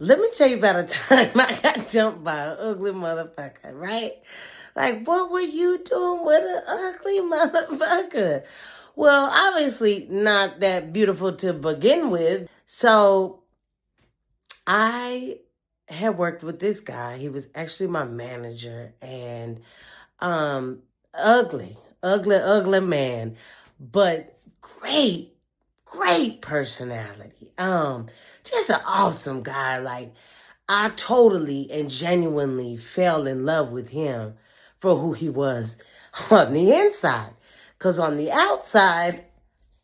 Let me tell you about a time I got jumped by an ugly motherfucker, right? Like, what were you doing with an ugly motherfucker? Well, obviously not that beautiful to begin with. So I had worked with this guy. He was actually my manager, and um ugly man, but great personality. Just an awesome guy. Like, I totally and genuinely fell in love with him for who he was on the inside. Because on the outside,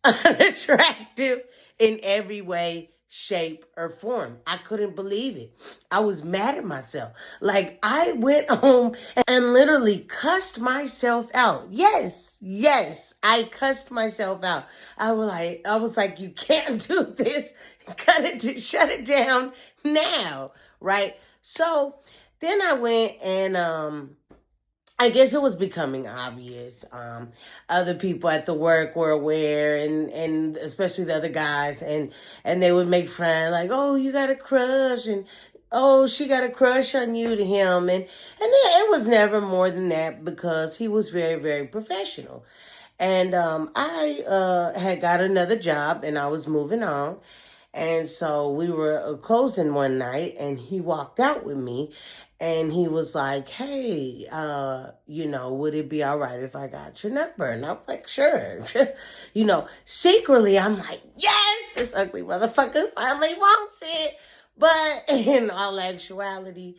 unattractive in every way, shape, or form. I couldn't believe it. I was mad at myself. Like, I went home and literally cussed myself out. Yes, I cussed myself out. I was like, you can't do this. Shut it down now, right? So then I went and I guess it was becoming obvious. Other people at the work were aware, and especially the other guys, and they would make fun, like, "Oh, you got a crush," and "Oh, she got a crush on you," to him, and it was never more than that because he was very, very professional. And I had got another job, and I was moving on. And so we were closing one night, and he walked out with me, and he was like, "Hey, would it be all right if I got your number?" And I was like, "Sure." Secretly, I'm like, "Yes, this ugly motherfucker finally wants it." But in all actuality,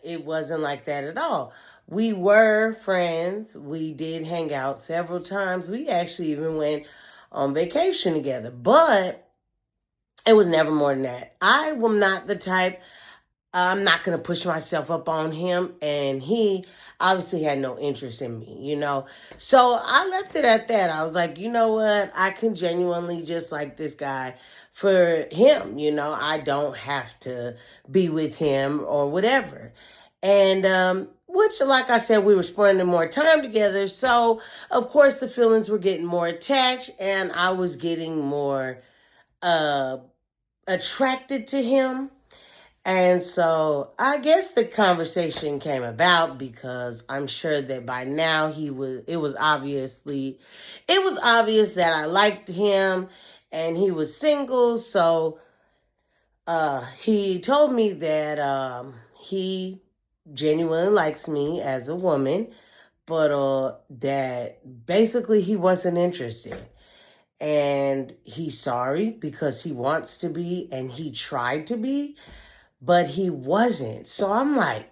it wasn't like that at all. We were friends. We did hang out several times. We actually even went on vacation together, but it was never more than that. I am not the type, I'm not going to push myself up on him. And he obviously had no interest in me. So I left it at that. I was like, you know what? I can genuinely just like this guy for him. I don't have to be with him or whatever. And, which, like I said, we were spending more time together. So, of course, the feelings were getting more attached, and I was getting more, uh, attracted to him. And so I guess the conversation came about because I'm sure that by now it was obvious that I liked him and he was single. So he told me that he genuinely likes me as a woman, but that basically he wasn't interested. And he's sorry because he wants to be and he tried to be, but he wasn't. So I'm like,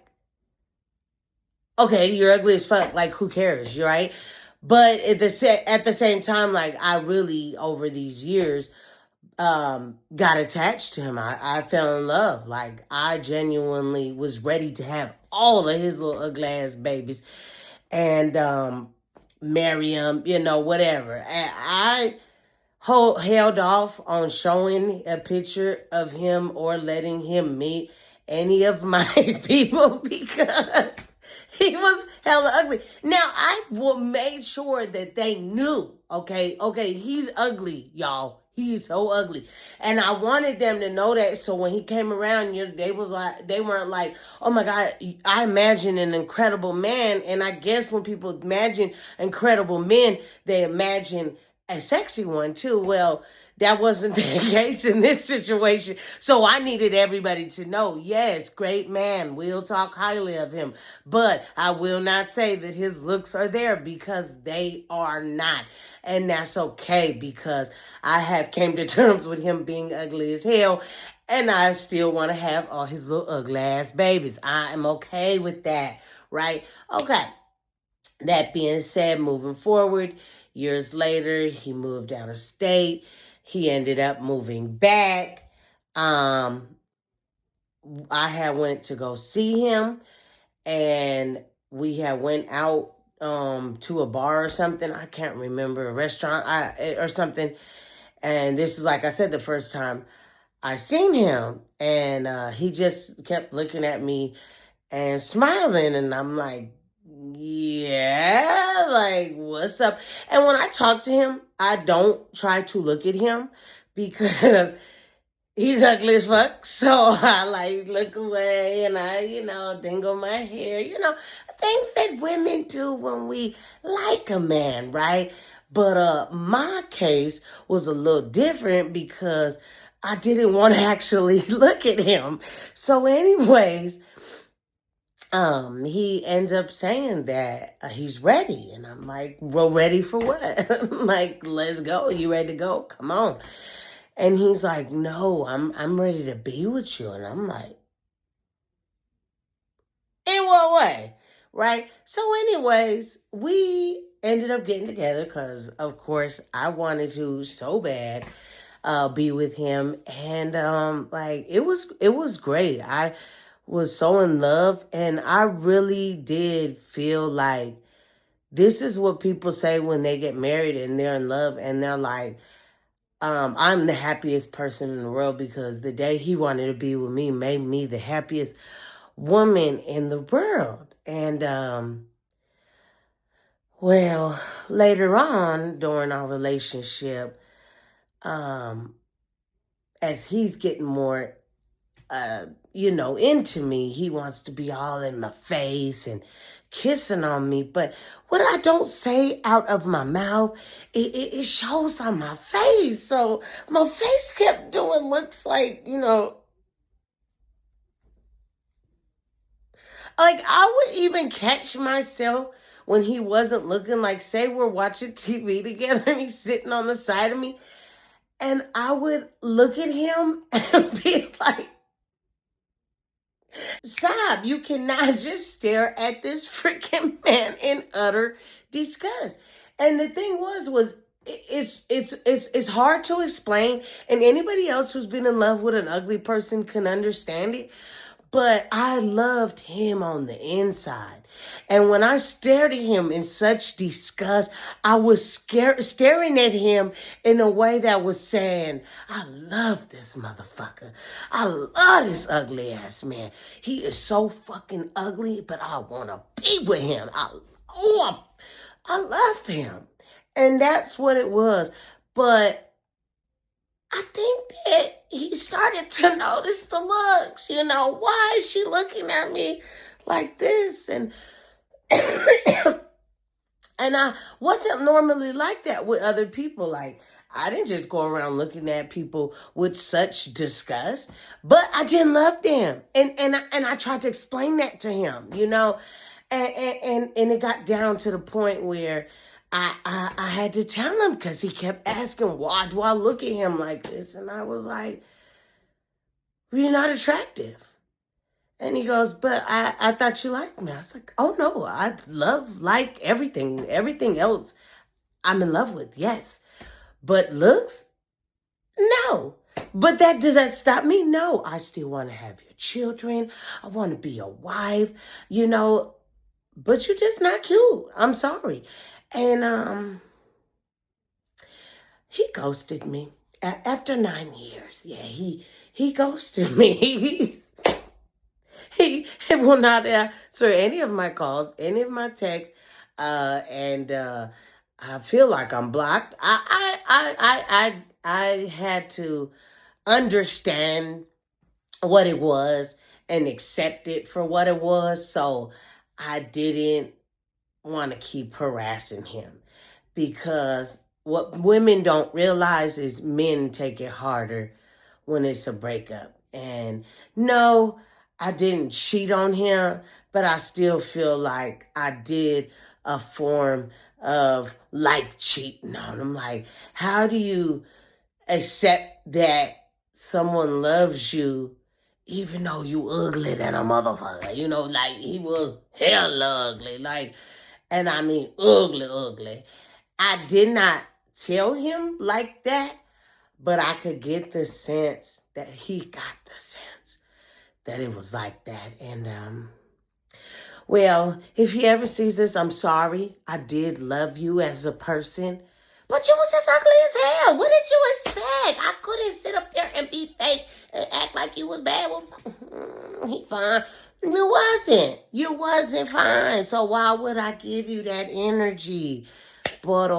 okay, you're ugly as fuck. Like, who cares? You're right. But at the same time, like, I really, over these years, got attached to him. I fell in love. Like, I genuinely was ready to have all of his little ugly ass babies and marry him, whatever. And I held off on showing a picture of him or letting him meet any of my people because he was hella ugly. Now, I made sure that they knew, okay, he's ugly, y'all. He's so ugly. And I wanted them to know that, so when he came around, they weren't like, "Oh my God, I imagine an incredible man." And I guess when people imagine incredible men, they imagine a sexy one too. Well, that wasn't the case in this situation. So I needed everybody to know, yes, great man. We'll talk highly of him. But I will not say that his looks are there because they are not. And that's okay because I have came to terms with him being ugly as hell. And I still want to have all his little ugly ass babies. I am okay with that, right? Okay. That being said, moving forward, years later, he moved out of state. He ended up moving back. I had went to go see him, and we had went out to a bar or something. I can't remember, a restaurant or something. And this was, like I said, the first time I seen him, and he just kept looking at me and smiling, and I'm like, yeah, like, what's up? And when I talk to him, I don't try to look at him because he's ugly as fuck. So I like look away and I, dingle my hair, things that women do when we like a man, right? But my case was a little different because I didn't want to actually look at him. So anyways, he ends up saying that he's ready. And I'm like, well, ready for what? I'm like, let's go. You ready to go? Come on. And he's like, no, I'm ready to be with you. And I'm like, in what way? Right? So anyways, we ended up getting together because, of course, I wanted to so bad be with him. And like it was great. I was so in love, and I really did feel like this is what people say when they get married and they're in love and they're like, I'm the happiest person in the world because the day he wanted to be with me made me the happiest woman in the world. And well, later on during our relationship, um, as he's getting more into me. He wants to be all in my face and kissing on me. But what I don't say out of my mouth, it shows on my face. So my face kept doing looks like, like I would even catch myself when he wasn't looking, like say we're watching TV together and he's sitting on the side of me. And I would look at him and be like, stop. You cannot just stare at this freaking man in utter disgust. And the thing was it's hard to explain, and anybody else who's been in love with an ugly person can understand it. But I loved him on the inside. And when I stared at him in such disgust, I was staring at him in a way that was saying, I love this motherfucker. I love this ugly ass man. He is so fucking ugly, but I want to be with him. I love him. And that's what it was. But I think that he started to notice the looks. Why is she looking at me like this? And and I wasn't normally like that with other people. Like, I didn't just go around looking at people with such disgust, but I didn't love them. And I tried to explain that to him, and it got down to the point where I had to tell him because he kept asking, why do I look at him like this? And I was like, well, you're not attractive. And he goes, but I thought you liked me. I was like, oh no, I like everything else I'm in love with, yes. But looks, no. But does that stop me? No, I still want to have your children. I want to be your wife, but you're just not cute. I'm sorry. And he ghosted me after 9 years. Yeah, he ghosted me. He will not answer any of my calls, any of my texts, and I feel like I'm blocked. I had to understand what it was and accept it for what it was. So I didn't want to keep harassing him, because what women don't realize is men take it harder when it's a breakup. And no, I didn't cheat on him, but I still feel like I did a form of like cheating on him. Like, how do you accept that someone loves you even though you ugly than a motherfucker? Like he was hella ugly. Like, and I mean ugly. I did not tell him like that, but I could get the sense that he got the sense that it was like that. And well, if he ever sees this, I'm sorry. I did love you as a person, but you was just ugly as hell. What did you expect? I couldn't sit up there and be fake and act like you was bad. Well, he fine. You wasn't fine. So why would I give you that energy? But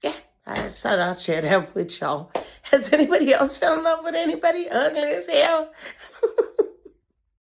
yeah, I said I'll share that with y'all. Has anybody else fell in love with anybody ugly as hell?